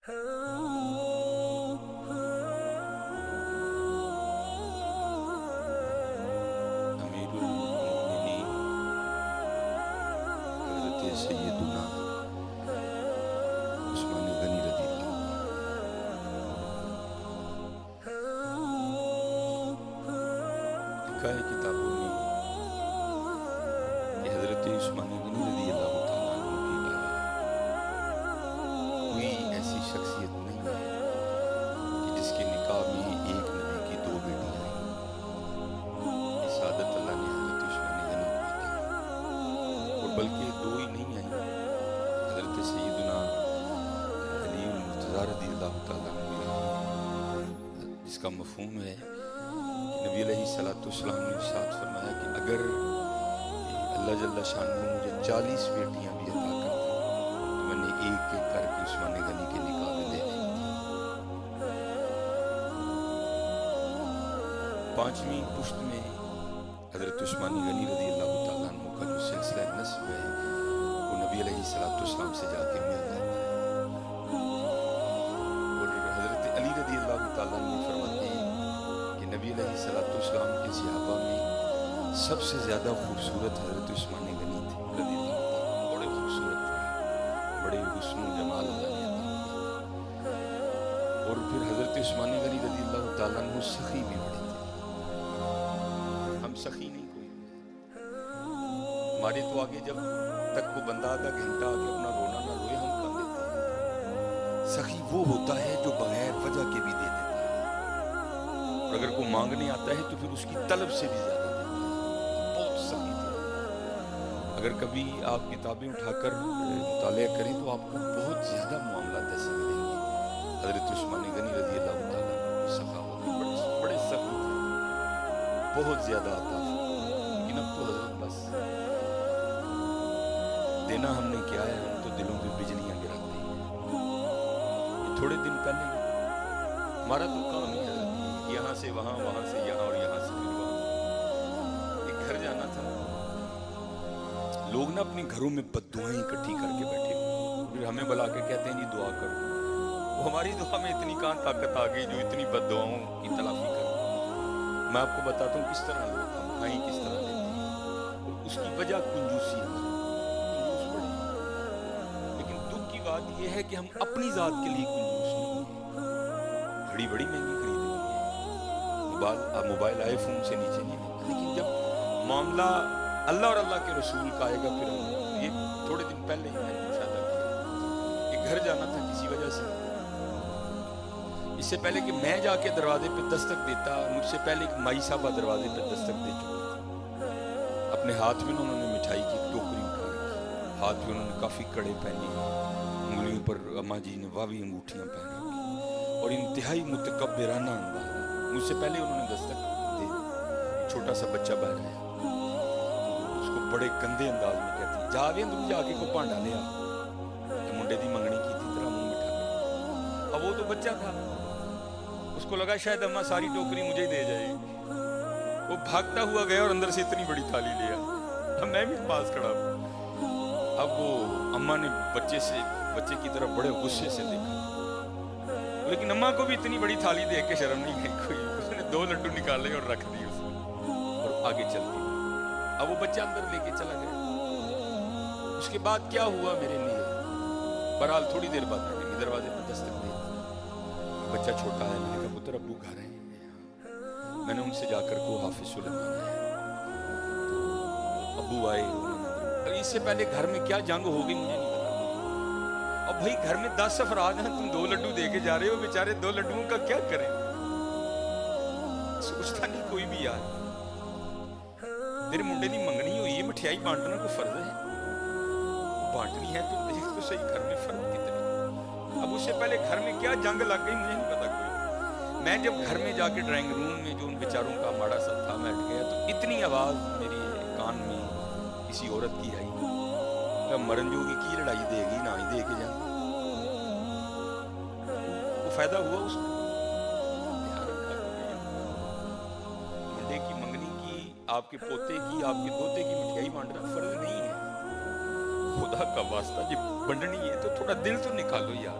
امیر المؤمنین حضرت سیدنا عثمان غنی رضی اللہ لکھا ہے کتابوں میں کہ حضرت عثمان غنی رضی اللہ تعالیٰ عنہ کے علاوہ کوئی ایسی شخصیت نہیں ہے کہ جس کے نکاح میں ایک نبی کی دو بیٹیاں ہیں۔ یہ سعادت اللہ نے حضرت عثمان غنی کو دی، اور بلکہ دو ہی نہیں ہیں، حضرت سیدنا علی المرتضیٰ رضی اللہ تعالیٰ عنہ، جس کا مفہوم ہے کہ نبی علیہ السلام نے ارشاد فرمایا کہ اگر اللہ جل شانہ مجھے 40 بیٹیاں بھی عطا کرتا تو میں نے ایک ایک کر کے عثمان غنی کے نکاح میں دے دی۔ 5ویں پشت میں حضرت عثمان غنی رضی اللہ تعالیٰ عنہ کا جو سلسلہ نسب ہے وہ نبی علیہ السلام سے جا کے مل جاتا ہے، اور حضرت علی رضی اللہ تعالیٰ عنہ فرماتے ہیں کہ نبی علیہ السلام کے صحابہ میں سب سے زیادہ خوبصورت حضرت عثمان غنی تھے رضی اللہ تعالیٰ، بڑے خوبصورت تھے، بڑے حسن و جمال اللہ نے عطا کیا۔ اور پھر حضرت عثمان غنی رضی اللہ تعالیٰ عنہ سخی بھی بڑے تھے۔ ہم سخی نہیں کوئی، ہمارے تو آگے جب تک کو بندہ آدھا گھنٹہ آگے اپنا رونا نہ روئے ہم کر دیتے ہیں۔ سخی وہ ہوتا ہے جو بغیر وجہ کے بھی دے دیتا ہے، اور اگر کوئی مانگنے آتا ہے تو پھر اس کی طلب سے بھی زیادہ دیتا ہے۔ بہت سخی تھے۔ اگر کبھی آپ کتابیں اٹھا کر مطالعہ کریں تو آپ کو بہت زیادہ معاملات ایسے ملیں گے۔ حضرت عثمان غنی رضی اللہ تعالیٰ کی سخاوت بڑے سخی تھے، بہت زیادہ عطا فرماتے۔ لیکن اب تو حضرت بس دینا ہم نے کیا ہے، ہم تو دلوں پہ بجلیاں گراتے ہیں۔ یہ تھوڑے دن پہلے ہمارا تو کام ہی ہے یہاں سے وہاں، وہاں سے یہاں، اور یہاں سے پھر وہاں۔ ایک گھر جانا تھا، لوگ نا اپنے گھروں میں بد دعائیں اکٹھی کر کے بیٹھے ہوئے، پھر ہمیں بلا کے کہتے ہیں جی دعا کرو۔ وہ ہماری دعا میں اتنی کہاں طاقت آ گئی جو اتنی بد دعاؤں کی تلافی کرے۔ میں آپ کو بتاتا ہوں کس طرح لوگ ہمیں کس طرح لیتے ہیں، اور اس کی وجہ کنجوسی ہے، کنجوس بڑی۔ لیکن دکھ کی بات یہ ہے کہ ہم اپنی ذات کے لیے کنجوس نہیں ہیں۔ گھڑی بڑی مہنگی خریدی ہوئی ہے، موبائل آئی فون سے نیچے نہیں لیتا، لیکن جب معاملہ اللہ اور اللہ کے رسول کا آئے گا پھر ہم یہ تھوڑے دن پہلے ہی میں نے مشاہدہ کیا، ایک گھر جانا تھا کسی وجہ سے، اس سے پہلے کہ میں جا کے دروازے پہ دستک دیتا، مجھ سے پہلے ایک مائی صاحبہ دروازے پہ دستک دے چکی تھی۔ اپنے ہاتھ میں انہوں نے مٹھائی کی ٹوکری اٹھا رکھی، ہاتھ میں انہوں نے کافی کڑے پہنے، انگلیوں پر اماں جی نے واوی انگوٹھیاں پہن رکھی، اور انتہائی متکبرانہ انداز۔ مجھ سے پہلے انہوں نے دستک دے، چھوٹا سا بچہ باہر آیا، اس کو بڑے گندے انداز میں کہتی جا وے اندر جا کے کو پانڈا لیا، منڈے دی منگنی کی تھی تیرا منہ مٹھا کر۔ اب وہ تو بچہ تھا، اس کو لگا شاید اماں ساری ٹوکری مجھے دے جائے گی، وہ بھاگتا ہوا گیا اور اندر سے اتنی بڑی تھالی لیا۔ اب میں بھی پاس کھڑا ہوں، اب وہ اماں نے بچے کی طرف بڑے غصے سے دیکھا، لیکن اماں کو بھی اتنی بڑی تھالی دیکھ کے شرم نہیں گئی کوئی، اس نے 2 لڈو نکالے اور رکھ دی اس میں، اور آگے چل دی۔ اب وہ بچہ اندر لے کے چلا گیا۔ اس کے بعد کیا ہوا میرے لیے، بہرحال تھوڑی دیر بعد میں نے دروازے پر دستک دی، بچہ چھوٹا ہے، میں نے کہا پتر ابو گھر ہیں؟ میں نے ان سے جا کر کو حافظ سلیمان ہے، ابو آئے، اس سے پہلے گھر میں کیا جنگ ہو گئی مجھے نہیں پتا۔ اب بھائی گھر میں 10 افراد ہیں، تم 2 لڈو دے کے جا رہے ہو، بیچارے 2 لڈوؤں کا کیا کریں؟ سوچتا نہیں کوئی بھی یار، تیرے منڈے دی منگنی ہوئی ہے، مٹھیائی بانٹنا کوئی فرض ہے؟ بانٹنی ہے تو دیکھ تو صحیح گھر میں فرق کتنے۔ اب اس سے پہلے گھر میں کیا جنگ لگ گئی مجھے نہیں پتا کوئی۔ میں جب گھر میں جا کے ڈرائنگ روم میں جو ان بیچاروں کا ماڑا سا تھا میں اٹھ گیا، تو اتنی آواز میری کان میں کسی عورت کی آئی کہ مرن جو کی لڑائی دے گی نہ ہی دے کے جائیں، وہ فائدہ ہوا اس میں؟ منڈے کی منگنی کی، آپ کے پوتے کی، آپ کے دوتے کی مٹھیائی بانٹنا فرض نہیں ہے، خدا کا واسطہ جب بنڈنی ہے تو تھوڑا دل تو نکالو یار،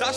10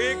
1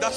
10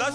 10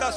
10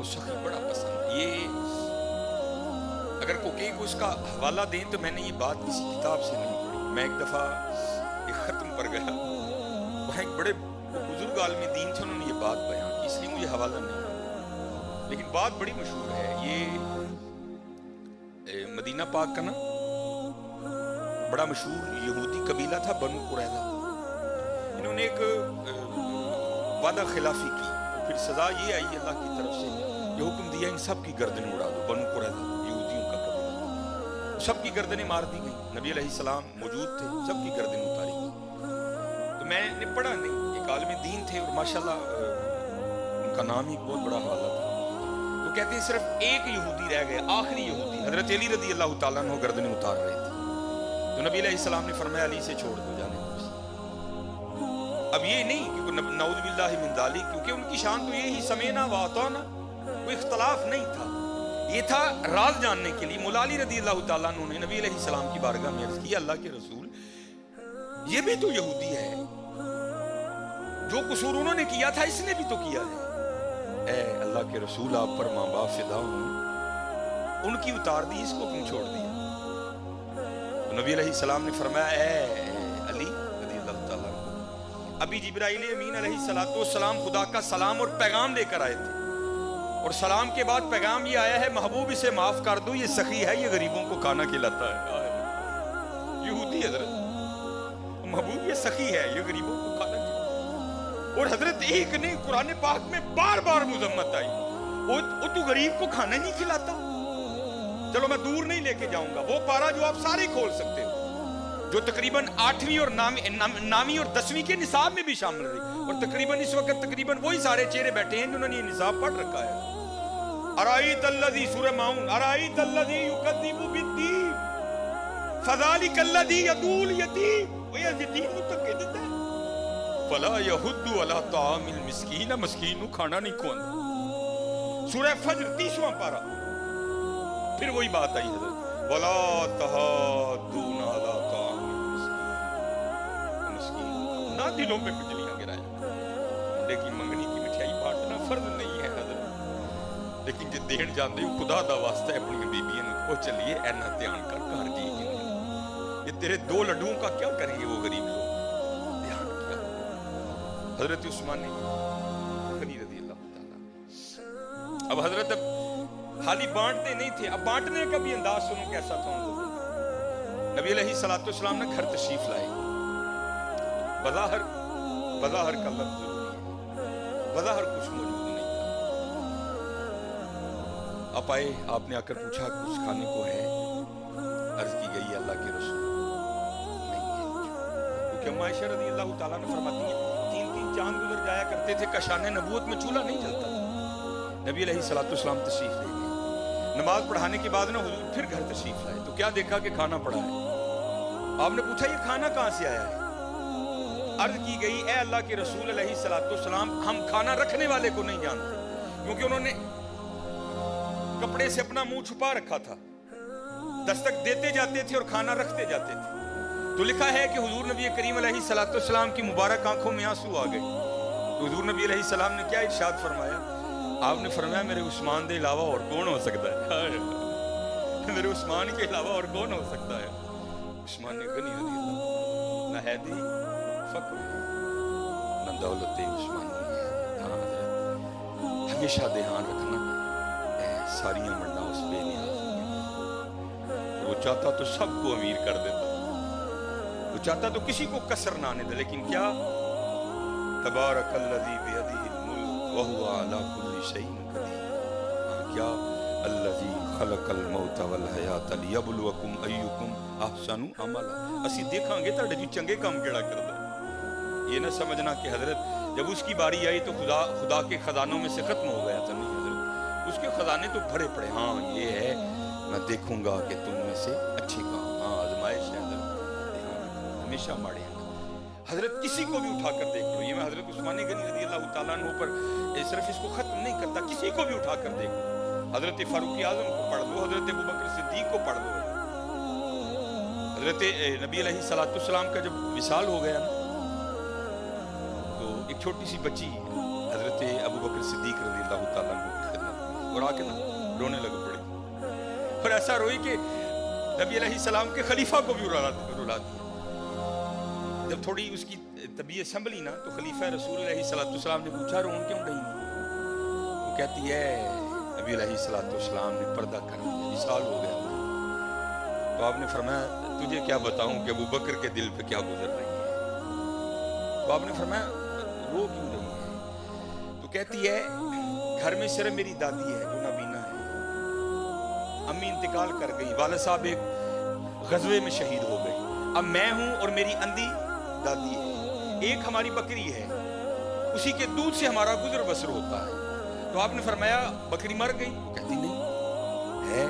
کو سخی بڑا پسند ہے. یہ اگر کوئی اس کا حوالہ دیں تو میں نے یہ بات کسی کتاب سے نہیں پڑھی. میں ایک دفعہ ایک ختم پر گیا, وہاں ایک بڑے بزرگ عالم دین تھے, انہوں نے یہ بات بیان کی, اس لیے مجھے حوالہ نہیں ہے, لیکن بات بڑی مشہور ہے. یہ مدینہ پاک کا نا بڑا مشہور یہودی قبیلہ تھا بنو قریظہ. انہوں نے ایک وعدہ خلافی کی, پھر سزا یہ آئی اللہ کی طرف سے, یہ حکم دیا ان سب کی گردنیں اڑا دو. بنو قریظہ یہودیوں کا قبیلہ تھا, سب کی گردنیں مار دی گئی. نبی علیہ السلام موجود تھے, سب کی گردنیں اتاری گئی. تو میں نے پڑھا نہیں, ایک عالم دین تھے اور ماشاءاللہ ان کا نام ہی بہت بڑا حوالہ تھا. تو کہتے ہیں صرف ایک یہودی رہ گئے, آخری یہودی حضرت علی رضی اللہ تعالیٰ عنہ گردنیں اتار رہے تھے. تو نبی علیہ السلام نے فرمایا علی سے چھوڑ دو, جانے دو. اب یہ نہیں کہ نعوذ باللہ من ذالک, کیونکہ ان کی شان تو یہی سمینا و اطعنا, کوئی اختلاف نہیں تھا. یہ تھا راز جاننے کے لیے. مولا علی رضی اللہ تعالیٰ عنہ نے نبی علیہ السلام کی بارگاہ میں عرض کی, اللہ کے رسول یہ بھی تو یہودی ہے, جو قصور انہوں نے کیا تھا اس نے بھی تو کیا ہے. اے اللہ کے رسول آپ پر ماں باپ فدا ہوں, ان کی اتار دی, اس کو کیوں چھوڑ دیا؟ تو نبی علیہ السلام نے فرمایا اے علی رضی اللہ تعالیٰ عنہ, ابھی جبرائیل امین علیہ السلام خدا کا سلام اور پیغام لے کر آئے تھے, اور سلام کے بعد پیغام یہ آیا ہے محبوب اسے معاف کر دو, یہ سخی ہے, یہ غریبوں کو کھانا کھلاتا ہے. یہودی حضرت, محبوب یہ سخی ہے, یہ غریبوں کو کھانا کھلاتا ہے. اور حضرت ایک نہیں, قرآن پاک میں بار بار مذمت آئی, وہ تو غریب کو کھانا نہیں کھلاتا. چلو میں دور نہیں لے کے جاؤں گا, وہ پارا جو آپ سارے کھول سکتے ہو, جو تقریباً 8ویں اور 9ویں اور 10ویں کے نصاب میں بھی شامل رہی, اور تقریباً اس وقت تقریباً وہی سارے چہرے بیٹھے ہیں جنہوں نے یہ نصاب پڑھ رکھا ہے. ارائیت الذی, سورہ ماؤن, ارائیت الذی یکذب بالدین فذلک الذی یدعو الیتیم, وہ یتیم کو تکے دیتا ہے. فلا یحض علی طعام المسکین, مسکین کو کھانا نہیں کھوانا. سورہ فجر 30واں پارہ, پھر وہی بات آئی حضرت, ولا تحاضون علی طعام المسکین, نہ دلوں پہ بجلیاں گرایا. منڈے کی منگنی کی مٹھائی بانٹنا فرض نہیں ہے حضرت, لیکن جے دین جاندے ہو خدا دا واسطہ اپنی بیبیاں کو چلیے اینا دھیان کر گھر جی, یہ تیرے 2 لڈوؤں کا کیا کریں گے وہ غریب لوگ, دھیان کیا. حضرت عثمان غنی رضی اللہ تعالیٰ. اب حضرت خالی بانٹتے نہیں تھے, اب بانٹنے کا بھی انداز سنو کیسا تھا. نبی علیہ السلام نے گھر تشریف لائے. بظاہر کا لفظ ضروری ہے, بظاہر کچھ موجود نہیں تھا. آپ آئے, آپ نے آ کر پوچھا کچھ کھانے کو ہے؟ عرض کی گئی اللہ کے رسول نہیں ہے. کیونکہ عائشہ رضی اللہ تعالیٰ نے فرماتی ہیں 3 چاند گزر جایا کرتے تھے, کاشان نبوت میں چولہا نہیں جلتا تھا. نبی علیہ السلام تشریف لے گئے. نماز پڑھانے کے بعد نا حضور پھر گھر تشریف لائے, تو کیا دیکھا کہ کھانا پڑا ہے. آپ نے پوچھا یہ کھانا کہاں سے آیا ہے؟ عرض کی گئی اے اللہ کے رسول علیہ السلام, ہم کھانا رکھنے والے کو نہیں جانتے, کیونکہ انہوں نے کپڑے سے اپنا منہ چھپا رکھا تھا, دستک دیتے جاتے تھے اور کھانا رکھتے جاتے تھے. تو لکھا ہے کہ حضور نبی کریم علیہ السلام کی مبارک آنکھوں میں آنسو آ گئے. حضور نبی علیہ السلام نے کیا ارشاد فرمایا؟ آپ نے فرمایا میرے عثمان دے علاوہ اور کون ہو سکتا ہے, میرے عثمان کے علاوہ اور کون ہو سکتا ہے. عثمان نے غنی رضی اللہ, نہ حیدری فقر نہ دولت عثمانی ہے. ہاں حضرت ہمیشہ دھیان رکھنا, ساریاں منڈا اس بے نیاز ہیں. وہ چاہتا تو سب کو امیر کر دیتا, وہ چاہتا تو کسی کو کسر نہ آنے دے, لیکن کیا تبارک الذی بیدہ الملک وہو علی کل شیء قدیر. کیا الذی خلق الموت والحیات لیبلوکم ایکم احسن عملا. اسی دیکھاں گے تہاڈے جو چنگے کام کیڑا کردا. یہ نہ سمجھنا کہ حضرت جب اس کی باری آئی تو خدا کے خزانوں میں سے ختم ہو گیا تھا. نہیں حضرت, اس کے خزانے تو بھرے پڑے. ہاں یہ ہے, میں دیکھوں گا کہ تم میں سے اچھے کام. ہاں آزمائش ہے حضرت, ہمیشہ ماڑے ہیں. حضرت کسی کو بھی اٹھا کر دیکھ لو, یہ میں حضرت عثمان غنی رضی اللہ تعالیٰ عنہ پر صرف اس کو ختم نہیں کرتا, کسی کو بھی اٹھا کر دیکھ لو. حضرت فاروق اعظم کو پڑھ لو, حضرت ابوبکر صدیق کو پڑھ لو. حضرت نبی علیہ السلام کا جب وصال ہو گیا نا, تو ایک چھوٹی سی بچی حضرت ابوبکر صدیق رضی اللہ تعالیٰ عنہ کی خدمت میں اور آ کے نا رونے لگ پڑی، اور ایسا روئی کہ نبی علیہ السلام کے خلیفہ کو بھی رلا دیا۔ جب تھوڑی اس کی طبیعت سنبھلی نا تو خلیفہ رسول علیہ السلام نے پوچھا رون کیوں رہی؟ وہ کہتی ہے نبی علیہ السلام نے پردہ کر دیا، وصال ہو گیا۔ تو آپ نے فرمایا تجھے کیا بتاؤں کہ ابو بکر کے دل پہ کیا گزر رہی ہے؟ تو آپ نے فرمایا رو کیوں رہی ہے؟ تو کہتی ہے گھر میں صرف میری دادی ہے جو نابینا ہے، امی انتقال کر گئی، والد صاحب ایک غزوے میں شہید ہو گئے، اب میں ہوں اور میری اندھی دادی ہے، ایک ہماری بکری ہے، اسی کے دودھ سے ہمارا گزر بسر ہوتا ہے۔ تو آپ نے فرمایا بکری مر گئی؟ کہتی نہیں ہے،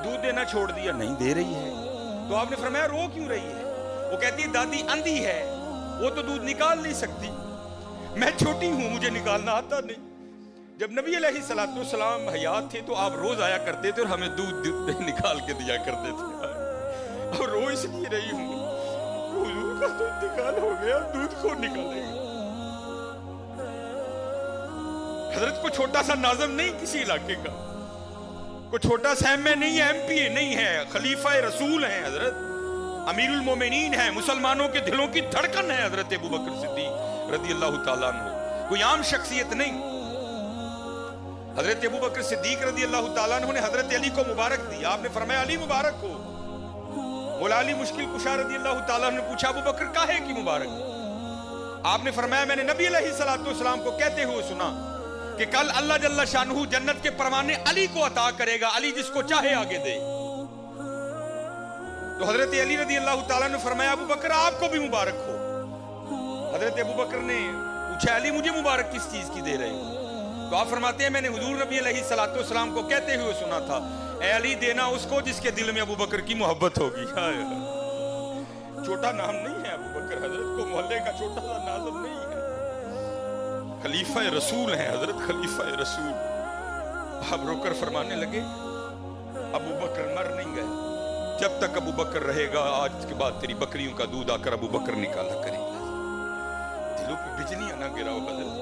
دودھ دینا چھوڑ دیا؟ نہیں دے رہی ہے۔ تو آپ نے فرمایا رو کیوں رہی ہے؟ وہ کہتی ہے دادی اندھی ہے، وہ تو دودھ نکال نہیں سکتی، میں چھوٹی ہوں مجھے نکالنا آتا نہیں۔ جب نبی علیہ السلام حیات تھے تو آپ روز آیا کرتے تھے اور ہمیں دودھ نکال کے دیا کرتے تھے، اور رو اس لیے رہی ہوں حضور کا تو انتقال ہو گیا، دودھ کون نکالے گا؟ حضرت کو چھوٹا سا ناظم نہیں کسی علاقے کا، کوئی چھوٹا سا ایم اے نہیں ہے، ایم پی اے نہیں ہے، خلیفہ رسول ہیں حضرت، امیر المومنین ہیں، مسلمانوں کے دلوں کی دھڑکن ہے حضرت ابو بکر صدیق رضی اللہ تعالیٰ عنہ، کوئی عام شخصیت نہیں۔ حضرت ابو بکر صدیق رضی اللہ تعالیٰ عنہ نے حضرت علی کو مبارک دی، آپ نے فرمایا علی مبارک ہو۔ مولا علی مشکل کشا رضی اللہ تعالیٰ عنہ نے پوچھا ابو بکر کاہے کی مبارک؟ آپ نے فرمایا میں نے نبی علیہ السلام کو کہتے ہوئے سنا کہ کل اللہ جل شانہ جنت کے پروانے علی کو عطا کرے گا، علی جس کو چاہے آگے دے۔ تو حضرت علی رضی اللہ تعالیٰ نے فرمایا ابو بکر آپ کو بھی مبارک ہو۔ حضرت ابو بکر نے پوچھا علی مجھے مبارک کس چیز کی دے رہے ہو؟ تو آپ فرماتے ہیں میں نے حضور نبی علیہ السلام کو کہتے ہوئے سنا تھا اے علی دینا اس کو جس کے دل میں ابو بکر کی محبت ہوگی۔ چھوٹا نام نہیں ہے ابو بکر، حضرت کو محلے کا چھوٹا سا نازم نہیں ہے، خلیفہ رسول ہیں حضرت، خلیفہ رسول۔ آپ رو کر فرمانے لگے ابو بکر مر نہیں گئے، جب تک ابو بکر رہے گا آج کے بعد تیری بکریوں کا دودھ آ کر ابو بکر نکالا کرے گا۔ دلوں پہ بجلیاں نہ گراؤ حضرت،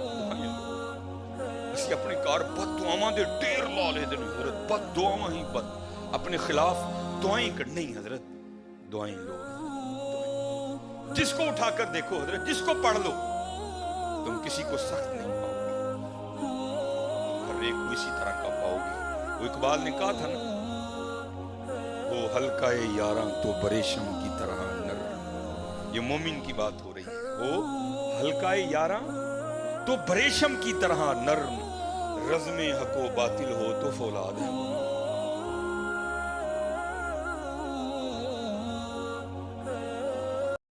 اسی اپنے کار بد دعاواں دے ٹیر لا لے دے حضرت، بد دعاواں ہی بد اپنے خلاف دعائیں کر نہیں حضرت، دعائیں لو، جس کو اٹھا کر دیکھو حضرت، جس کو پڑھ لو تم کسی کو سخت نہیں پاؤ گے، ہر ایک کو اسی طرح کا پاؤ گے۔ وہ اقبال نے کہا تھا نا وہ حلقہ یاراں تو بریشم کی طرح نر، یہ مومن کی بات ہو رہی ہے، وہ حلقہ یاراں تو بریشم کی طرح نرم، رزم حق و باطل ہو تو فولاد ہے۔